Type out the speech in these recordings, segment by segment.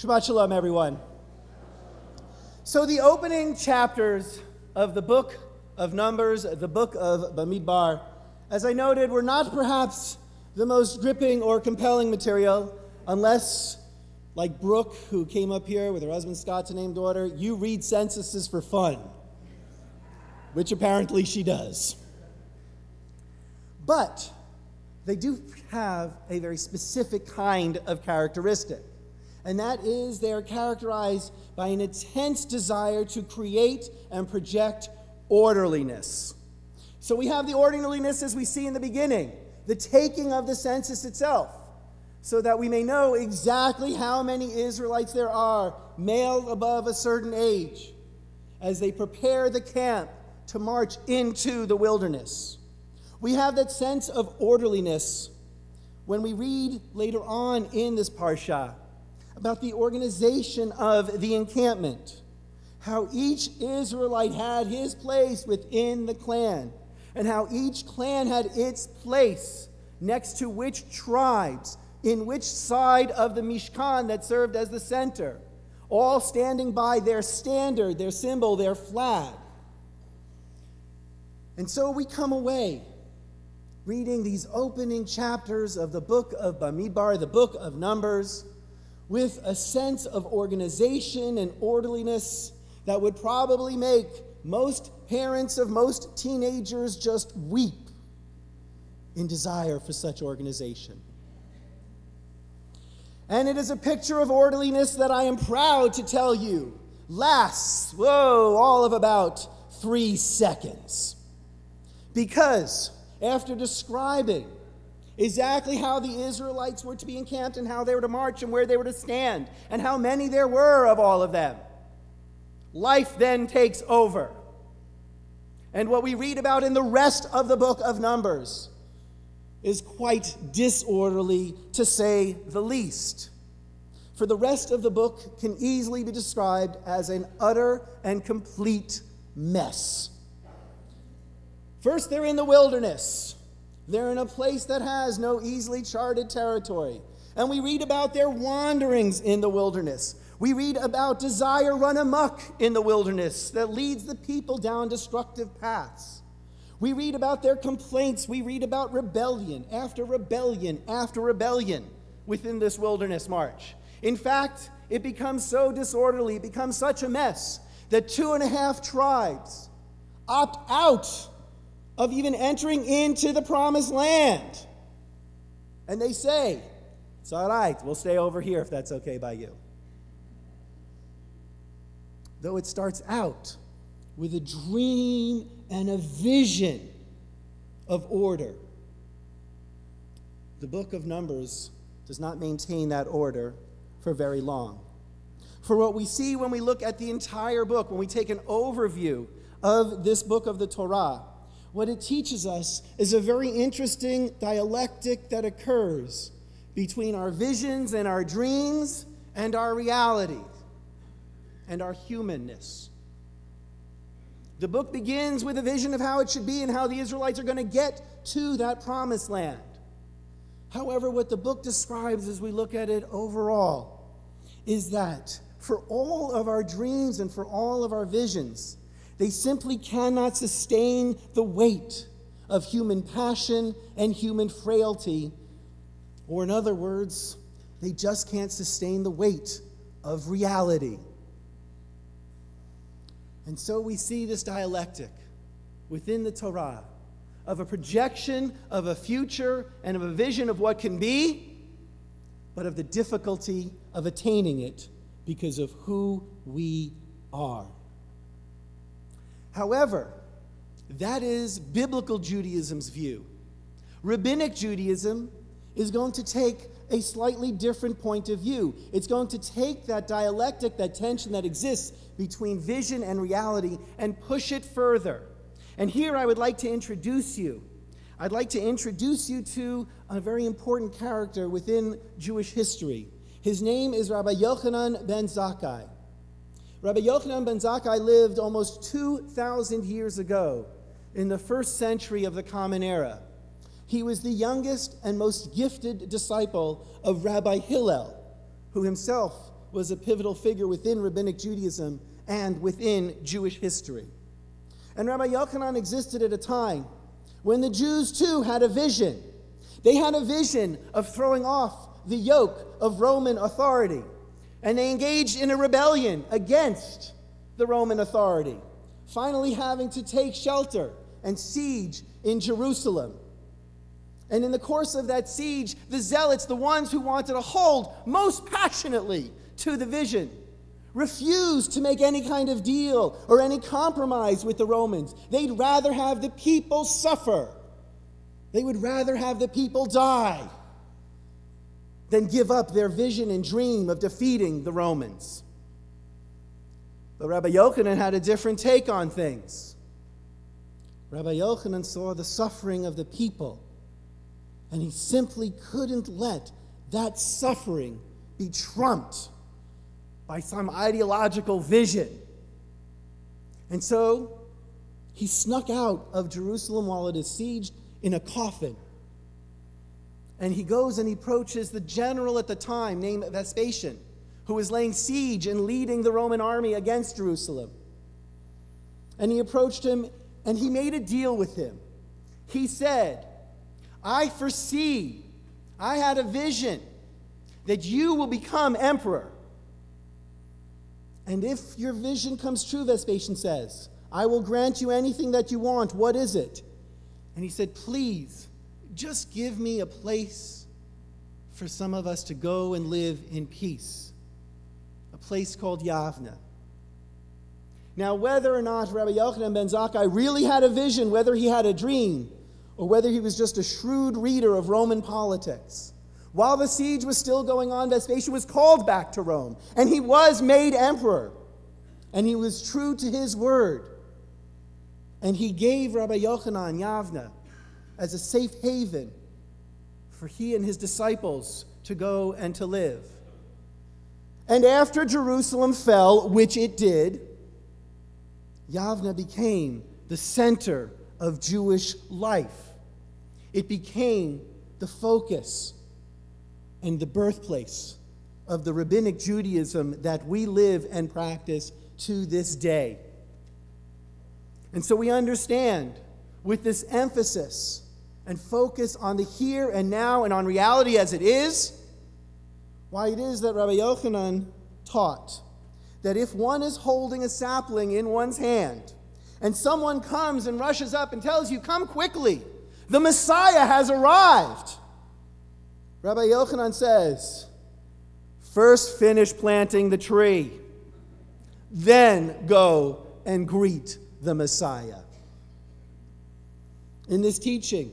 Shabbat Shalom, everyone. So the opening chapters of the book of Numbers, the book of Bamidbar, as I noted, were not perhaps the most gripping or compelling material, unless, like Brooke, who came up here with her husband Scott to name daughter, you read censuses for fun, which apparently she does. But they do have a very specific kind of characteristic. And that is they are characterized by an intense desire to create and project orderliness. So we have the orderliness as we see in the beginning, the taking of the census itself, so that we may know exactly how many Israelites there are, male above a certain age, as they prepare the camp to march into the wilderness. We have that sense of orderliness when we read later on in this parsha about the organization of the encampment, how each Israelite had his place within the clan, and how each clan had its place next to which tribes, in which side of the Mishkan that served as the center, all standing by their standard, their symbol, their flag. And so we come away reading these opening chapters of the book of Bamidbar, the book of Numbers, with a sense of organization and orderliness that would probably make most parents of most teenagers just weep in desire for such organization. And it is a picture of orderliness that I am proud to tell you lasts, all of about 3 seconds. Because after describing exactly how the Israelites were to be encamped and how they were to march and where they were to stand and how many there were of all of them, life then takes over. And what we read about in the rest of the book of Numbers is quite disorderly, to say the least. For the rest of the book can easily be described as an utter and complete mess. First, they're in the wilderness. They're in a place that has no easily charted territory. And we read about their wanderings in the wilderness. We read about desire run amok in the wilderness that leads the people down destructive paths. We read about their complaints. We read about rebellion after rebellion after rebellion within this wilderness march. In fact, it becomes so disorderly, it becomes such a mess that 2.5 tribes opt out of even entering into the promised land. And they say, it's all right, we'll stay over here if that's okay by you. Though it starts out with a dream and a vision of order, the book of Numbers does not maintain that order for very long. For what we see when we look at the entire book, when we take an overview of this book of the Torah, what it teaches us is a very interesting dialectic that occurs between our visions and our dreams and our reality and our humanness. The book begins with a vision of how it should be and how the Israelites are going to get to that promised land. However, what the book describes as we look at it overall is that for all of our dreams and for all of our visions, they simply cannot sustain the weight of human passion and human frailty. Or in other words, they just can't sustain the weight of reality. And so we see this dialectic within the Torah of a projection of a future and of a vision of what can be, but of the difficulty of attaining it because of who we are. However, that is biblical Judaism's view. Rabbinic Judaism is going to take a slightly different point of view. It's going to take that dialectic, that tension that exists between vision and reality, and push it further. And here I would like to introduce you. I'd like to introduce you to a very important character within Jewish history. His name is Rabbi Yochanan ben Zakkai. Rabbi Yochanan ben Zakkai lived almost 2,000 years ago in the 1st century of the Common Era. He was the youngest and most gifted disciple of Rabbi Hillel, who himself was a pivotal figure within Rabbinic Judaism and within Jewish history. And Rabbi Yochanan existed at a time when the Jews too had a vision. They had a vision of throwing off the yoke of Roman authority, and they engaged in a rebellion against the Roman authority, finally having to take shelter and siege in Jerusalem. And in the course of that siege, the zealots, the ones who wanted to hold most passionately to the vision, refused to make any kind of deal or any compromise with the Romans. They'd rather have the people suffer. They would rather have the people die than give up their vision and dream of defeating the Romans. But Rabbi Yochanan had a different take on things. Rabbi Yochanan saw the suffering of the people, and he simply couldn't let that suffering be trumped by some ideological vision. And so he snuck out of Jerusalem while it is sieged in a coffin. And he goes and he approaches the general at the time named Vespasian, who was laying siege and leading the Roman army against Jerusalem. And he approached him and he made a deal with him. He said, I had a vision that you will become emperor. And if your vision comes true, Vespasian says, I will grant you anything that you want. What is it? And he said, please, just give me a place for some of us to go and live in peace. A place called Yavne. Now, whether or not Rabbi Yochanan ben Zakkai really had a vision, whether he had a dream, or whether he was just a shrewd reader of Roman politics, while the siege was still going on, Vespasian was called back to Rome, and he was made emperor, and he was true to his word. And he gave Rabbi Yochanan Yavne as a safe haven for he and his disciples to go and to live. And after Jerusalem fell, which it did, Yavne became the center of Jewish life. It became the focus and the birthplace of the rabbinic Judaism that we live and practice to this day. And so we understand, with this emphasis and focus on the here and now and on reality as it is, why it is that Rabbi Yochanan taught that if one is holding a sapling in one's hand and someone comes and rushes up and tells you, come quickly, the Messiah has arrived, Rabbi Yochanan says, first finish planting the tree, then go and greet the Messiah. In this teaching,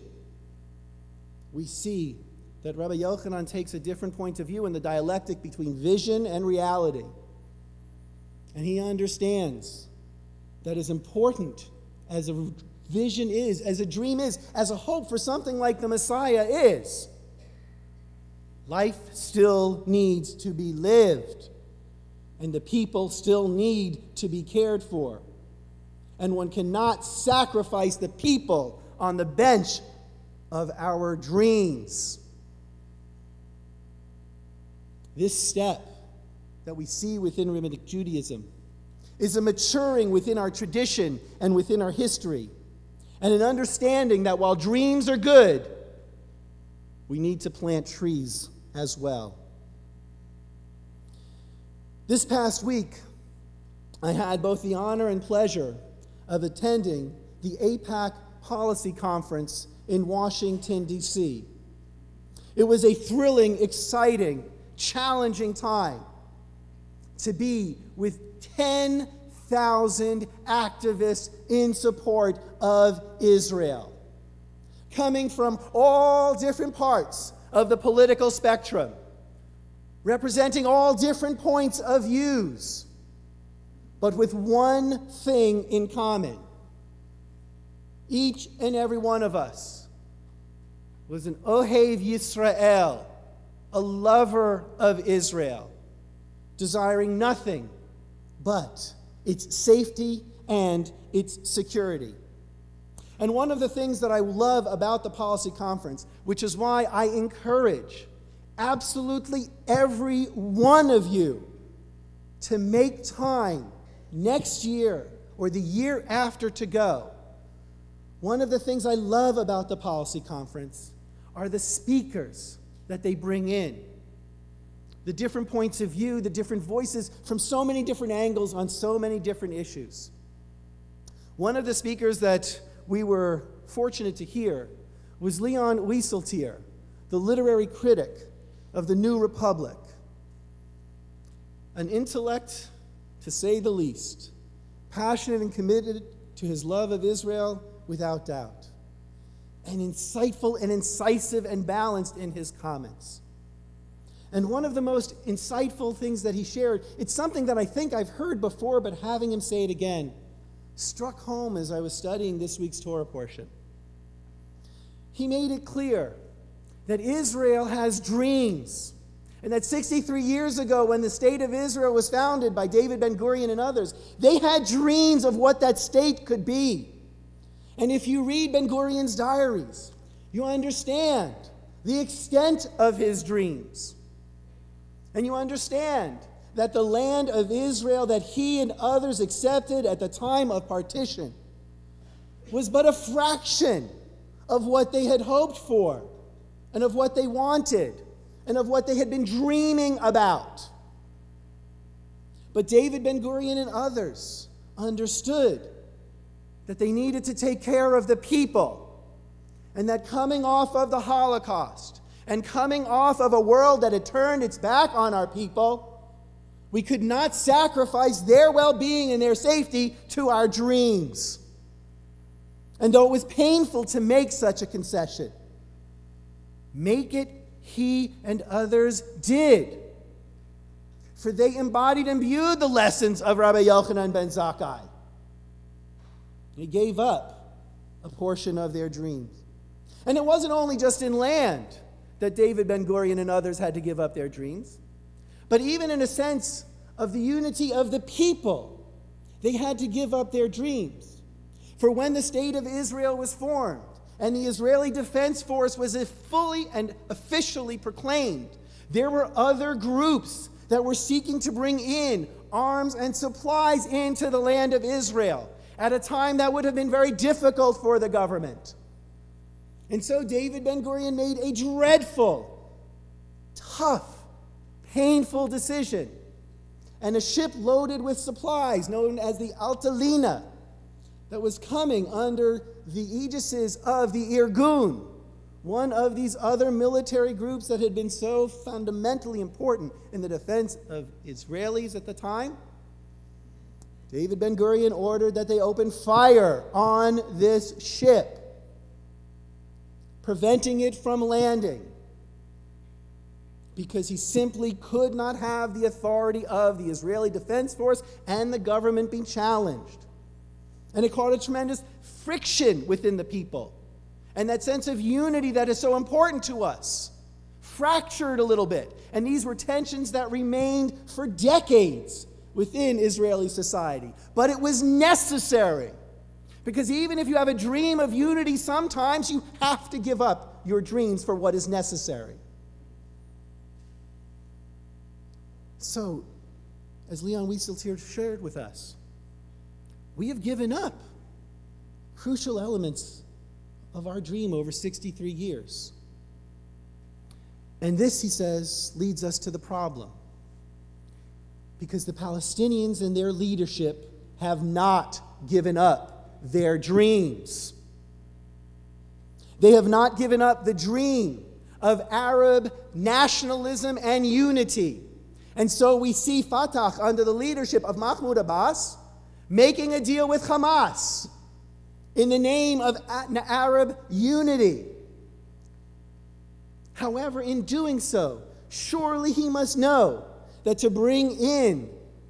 we see that Rabbi Yochanan takes a different point of view in the dialectic between vision and reality. And he understands that as important as a vision is, as a dream is, as a hope for something like the Messiah is, life still needs to be lived, and the people still need to be cared for. And one cannot sacrifice the people on the bench of our dreams. This step that we see within Rabbinic Judaism is a maturing within our tradition and within our history, and an understanding that while dreams are good, we need to plant trees as well. This past week, I had both the honor and pleasure of attending the AIPAC Policy Conference in Washington, D.C. It was a thrilling, exciting, challenging time to be with 10,000 activists in support of Israel, coming from all different parts of the political spectrum, representing all different points of views, but with one thing in common. Each and every one of us was an Ohev Yisrael, a lover of Israel, desiring nothing but its safety and its security. And one of the things that I love about the policy conference, which is why I encourage absolutely every one of you to make time next year or the year after to go. One of the things I love about the policy conference are the speakers that they bring in. The different points of view, the different voices from so many different angles on so many different issues. One of the speakers that we were fortunate to hear was Leon Wieseltier, the literary critic of the New Republic. An intellect, to say the least, passionate and committed to his love of Israel without doubt, and insightful and incisive and balanced in his comments. And one of the most insightful things that he shared, it's something that I think I've heard before, but having him say it again, struck home as I was studying this week's Torah portion. He made it clear that Israel has dreams, and that 63 years ago, when the state of Israel was founded by David Ben-Gurion and others, they had dreams of what that state could be. And if you read Ben-Gurion's diaries, you understand the extent of his dreams. And you understand that the land of Israel that he and others accepted at the time of partition was but a fraction of what they had hoped for, and of what they wanted, and of what they had been dreaming about. But David Ben-Gurion and others understood that they needed to take care of the people, and that coming off of the Holocaust and coming off of a world that had turned its back on our people, we could not sacrifice their well-being and their safety to our dreams. And though it was painful to make such a concession, make it he and others did. For they embodied and imbued the lessons of Rabbi Yochanan ben Zakkai. They gave up a portion of their dreams. And it wasn't only just in land that David Ben-Gurion and others had to give up their dreams, but even in a sense of the unity of the people, they had to give up their dreams. For when the state of Israel was formed and the Israeli Defense Force was fully and officially proclaimed, there were other groups that were seeking to bring in arms and supplies into the land of Israel at a time that would have been very difficult for the government. And so David Ben-Gurion made a dreadful, tough, painful decision. And a ship loaded with supplies, known as the Altalina, that was coming under the aegises of the Irgun, one of these other military groups that had been so fundamentally important in the defense of Israelis at the time. David Ben-Gurion ordered that they open fire on this ship, preventing it from landing, because he simply could not have the authority of the Israeli Defense Force and the government being challenged. And it caused a tremendous friction within the people. And that sense of unity that is so important to us fractured a little bit. And these were tensions that remained for decades within Israeli society. But it was necessary. Because even if you have a dream of unity, sometimes you have to give up your dreams for what is necessary. So, as Leon Wieseltier shared with us, we have given up crucial elements of our dream over 63 years. And this, he says, leads us to the problem. Because the Palestinians and their leadership have not given up their dreams. They have not given up the dream of Arab nationalism and unity. And so we see Fatah, under the leadership of Mahmoud Abbas, making a deal with Hamas in the name of Arab unity. However, in doing so, surely he must know that to bring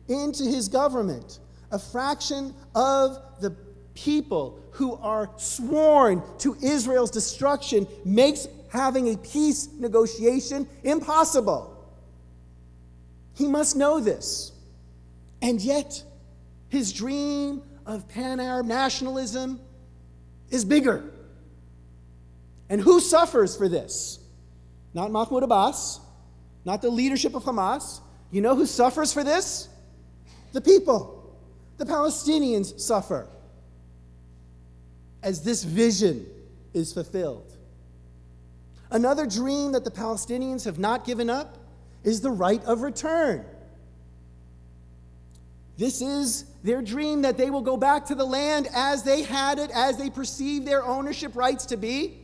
into his government a fraction of the people who are sworn to Israel's destruction makes having a peace negotiation impossible. He must know this. And yet, his dream of pan-Arab nationalism is bigger. And who suffers for this? Not Mahmoud Abbas, not the leadership of Hamas. You know who suffers for this? the people, the Palestinians, suffer as this vision is fulfilled. Another dream that the Palestinians have not given up is the right of return. This is their dream, that they will go back to the land as they had it, as they perceive their ownership rights to be,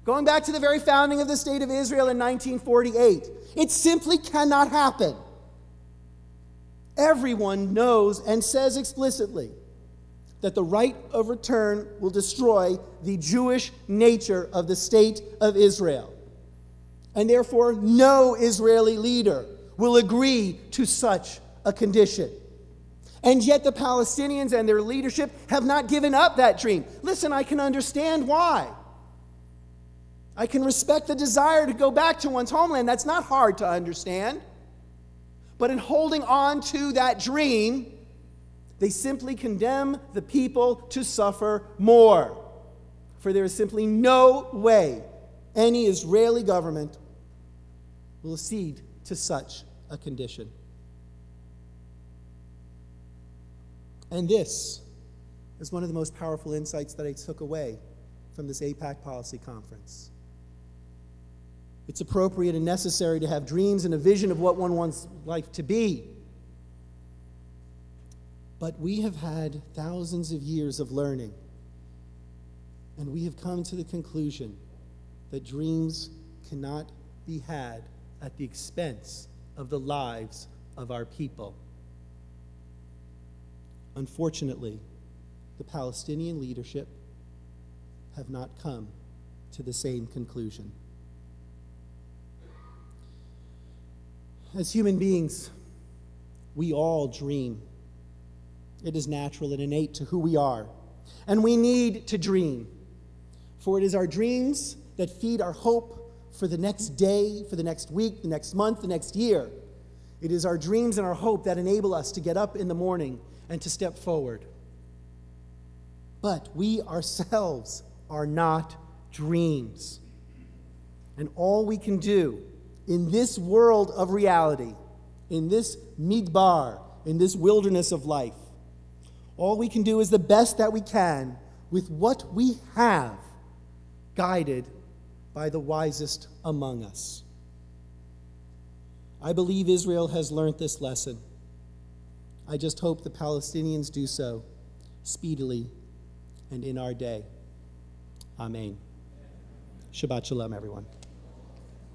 going back to the very founding of the State of Israel in 1948. It simply cannot happen. Everyone knows and says explicitly that the right of return will destroy the Jewish nature of the State of Israel. And therefore, no Israeli leader will agree to such a condition. And yet the Palestinians and their leadership have not given up that dream. Listen, I can understand why. I can respect the desire to go back to one's homeland. That's not hard to understand. But in holding on to that dream, they simply condemn the people to suffer more. For there is simply no way any Israeli government will accede to such a condition. And this is one of the most powerful insights that I took away from this AIPAC policy conference. It's appropriate and necessary to have dreams and a vision of what one wants life to be. But we have had thousands of years of learning, and we have come to the conclusion that dreams cannot be had at the expense of the lives of our people. Unfortunately, the Palestinian leadership have not come to the same conclusion. As human beings, we all dream. It is natural and innate to who we are. And we need to dream. For it is our dreams that feed our hope for the next day, for the next week, the next month, the next year. It is our dreams and our hope that enable us to get up in the morning and to step forward. But we ourselves are not dreams. And all we can do in this world of reality, in this midbar, in this wilderness of life, all we can do is the best that we can with what we have, guided by the wisest among us. I believe Israel has learned this lesson. I just hope the Palestinians do so speedily and in our day. Amen. Shabbat shalom, everyone.